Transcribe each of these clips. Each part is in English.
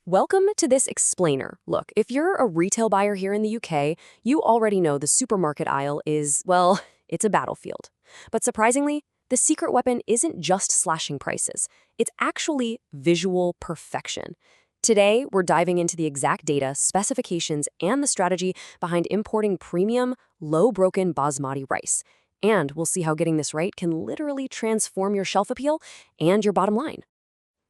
Welcome to this explainer. Look, if you're a retail buyer here in the UK, you already know the supermarket aisle is, well, it's a battlefield. But surprisingly, the secret weapon isn't just slashing prices. It's actually visual perfection. Today, we're diving into the exact data, specifications, and the strategy behind importing premium, low-broken basmati rice. And we'll see how getting this right can literally transform your shelf appeal and your bottom line.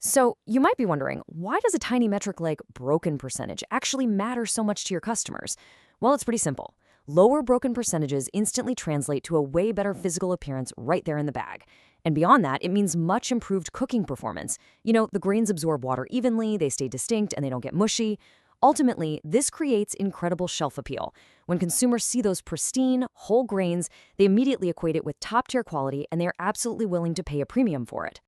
So, you might be wondering, why does a tiny metric like broken percentage actually matter so much to your customers? Well, it's pretty simple. Lower broken percentages instantly translate to a way better physical appearance right there in the bag. And beyond that, it means much improved cooking performance. You know, the grains absorb water evenly, they stay distinct, and they don't get mushy. Ultimately, this creates incredible shelf appeal. When consumers see those pristine, whole grains, they immediately equate it with top-tier quality, and they are absolutely willing to pay a premium for it.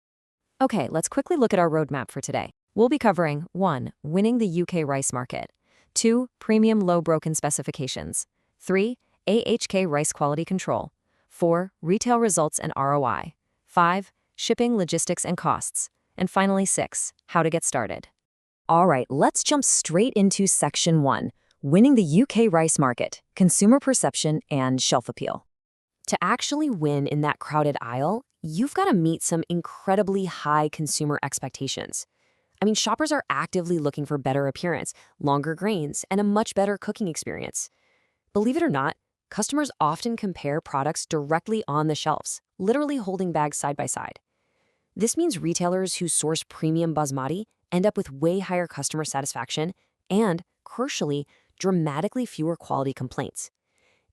Okay, let's quickly look at our roadmap for today. We'll be covering 1. Winning the UK rice market. 2. Premium low broken specifications. 3. AHK rice quality control. 4. Retail results and ROI. 5. Shipping, logistics, and costs. And finally 6. How to get started. All right, let's jump straight into Section 1. Winning the UK rice market, consumer perception, and shelf appeal. To actually win in that crowded aisle, you've got to meet some incredibly high consumer expectations. I mean, shoppers are actively looking for better appearance, longer grains, and a much better cooking experience. Believe it or not, customers often compare products directly on the shelves, literally holding bags side by side. This means retailers who source premium basmati end up with way higher customer satisfaction and, crucially, dramatically fewer quality complaints.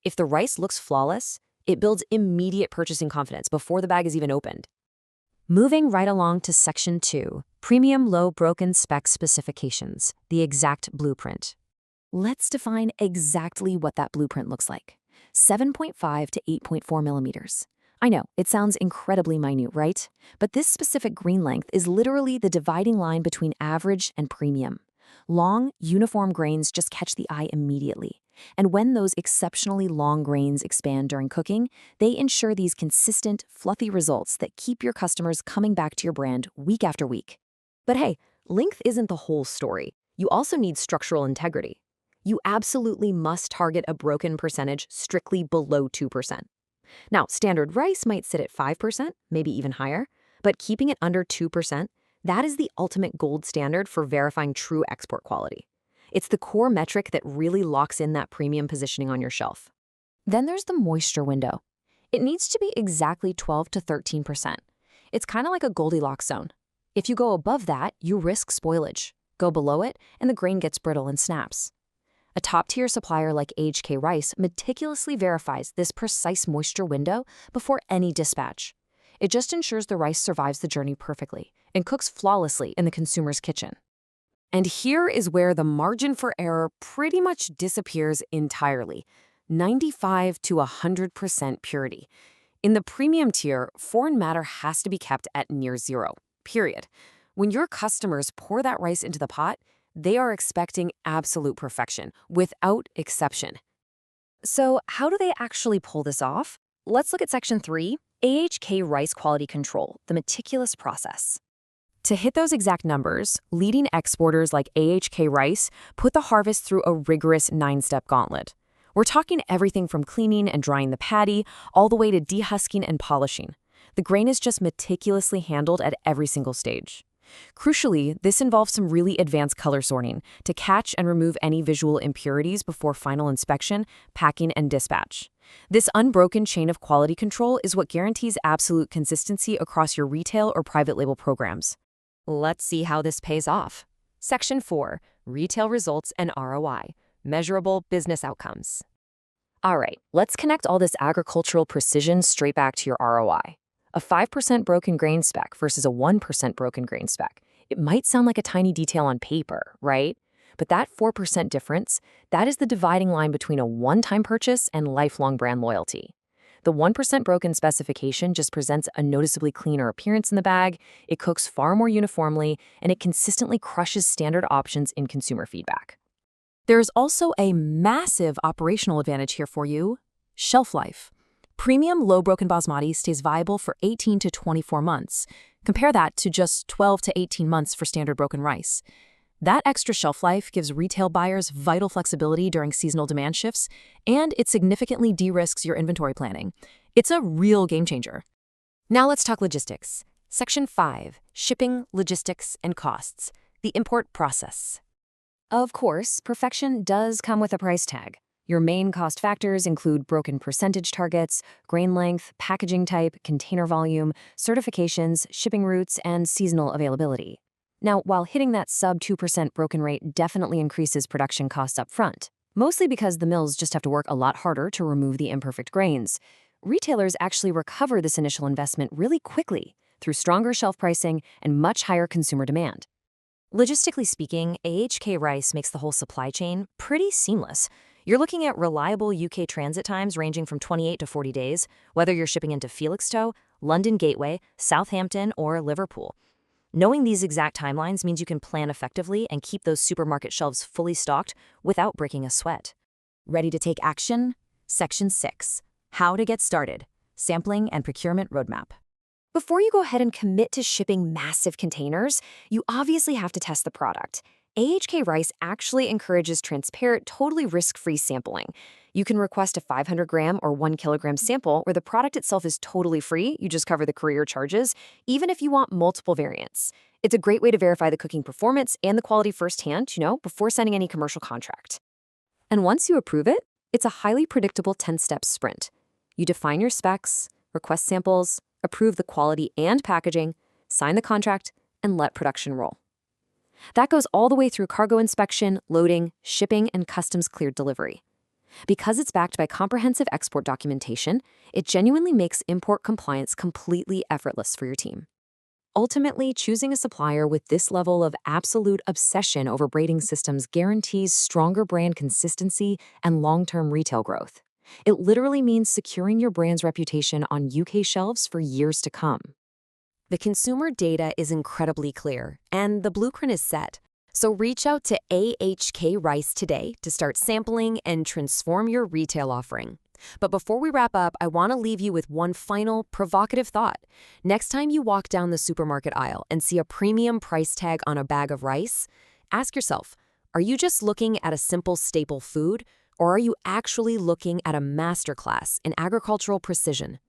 If the rice looks flawless, it builds immediate purchasing confidence before the bag is even opened. Moving right along to Section 2, Premium Low Broken Spec Specifications, the exact blueprint. Let's define exactly what that blueprint looks like. 7.5 to 8.4 millimeters. I know, it sounds incredibly minute, right? But this specific grain length is literally the dividing line between average and premium. Long, uniform grains just catch the eye immediately. And when those exceptionally long grains expand during cooking, they ensure these consistent, fluffy results that keep your customers coming back to your brand week after week. But hey, length isn't the whole story. You also need structural integrity. You absolutely must target a broken percentage strictly below 2%. Now, standard rice might sit at 5%, maybe even higher, but keeping it under 2%, that is the ultimate gold standard for verifying true export quality. It's the core metric that really locks in that premium positioning on your shelf. Then there's the moisture window. It needs to be exactly 12 to 13%. It's kind of like a Goldilocks zone. If you go above that, you risk spoilage. Go below it, and the grain gets brittle and snaps. A top-tier supplier like AHK Rice meticulously verifies this precise moisture window before any dispatch. It just ensures the rice survives the journey perfectly and cooks flawlessly in the consumer's kitchen. And here is where the margin for error pretty much disappears entirely. 95 to 100% purity. In the premium tier, foreign matter has to be kept at near zero, period. When your customers pour that rice into the pot, they are expecting absolute perfection, without exception. So how do they actually pull this off? Let's look at Section 3, AHK Rice Quality Control, the meticulous process. To hit those exact numbers, leading exporters like AHK Rice put the harvest through a rigorous 9-step gauntlet. We're talking everything from cleaning and drying the paddy, all the way to de-husking and polishing. The grain is just meticulously handled at every single stage. Crucially, this involves some really advanced color sorting to catch and remove any visual impurities before final inspection, packing, and dispatch. This unbroken chain of quality control is what guarantees absolute consistency across your retail or private label programs. Let's see how this pays off. Section 4, Retail Results and ROI, Measurable Business Outcomes. All right, let's connect all this agricultural precision straight back to your ROI. A 5% broken grain spec versus a 1% broken grain spec. It might sound like a tiny detail on paper, right? But that 4% difference, that is the dividing line between a one-time purchase and lifelong brand loyalty. The 1% broken specification just presents a noticeably cleaner appearance in the bag, it cooks far more uniformly, and it consistently crushes standard options in consumer feedback. There's also a massive operational advantage here for you: shelf life. Premium low-broken basmati stays viable for 18 to 24 months. Compare that to just 12 to 18 months for standard broken rice. That extra shelf life gives retail buyers vital flexibility during seasonal demand shifts, and it significantly de-risks your inventory planning. It's a real game changer. Now let's talk logistics. Section 5, Shipping, Logistics, and Costs, the import process. Of course, perfection does come with a price tag. Your main cost factors include broken percentage targets, grain length, packaging type, container volume, certifications, shipping routes, and seasonal availability. Now, while hitting that sub 2% broken rate definitely increases production costs up front, mostly because the mills just have to work a lot harder to remove the imperfect grains, retailers actually recover this initial investment really quickly through stronger shelf pricing and much higher consumer demand. Logistically speaking, AHK Rice makes the whole supply chain pretty seamless. You're looking at reliable UK transit times ranging from 28 to 40 days, whether you're shipping into Felixstowe, London Gateway, Southampton, or Liverpool. Knowing these exact timelines means you can plan effectively and keep those supermarket shelves fully stocked without breaking a sweat. Ready to take action? Section 6. How to get started. Sampling and procurement roadmap. Before you go ahead and commit to shipping massive containers, you obviously have to test the product. AHK Rice actually encourages transparent, totally risk-free sampling. You can request a 500-gram or 1-kilogram sample where the product itself is totally free, you just cover the courier charges, even if you want multiple variants. It's a great way to verify the cooking performance and the quality firsthand, before signing any commercial contract. And once you approve it, it's a highly predictable 10-step sprint. You define your specs, request samples, approve the quality and packaging, sign the contract, and let production roll. That goes all the way through cargo inspection, loading, shipping, and customs-cleared delivery. Because it's backed by comprehensive export documentation, it genuinely makes import compliance completely effortless for your team. Ultimately, choosing a supplier with this level of absolute obsession over braiding systems guarantees stronger brand consistency and long-term retail growth. It literally means securing your brand's reputation on UK shelves for years to come. The consumer data is incredibly clear, and the blueprint is set. So reach out to AHK Rice today to start sampling and transform your retail offering. But before we wrap up, I want to leave you with one final provocative thought. Next time you walk down the supermarket aisle and see a premium price tag on a bag of rice, ask yourself, are you just looking at a simple staple food, or are you actually looking at a masterclass in agricultural precision?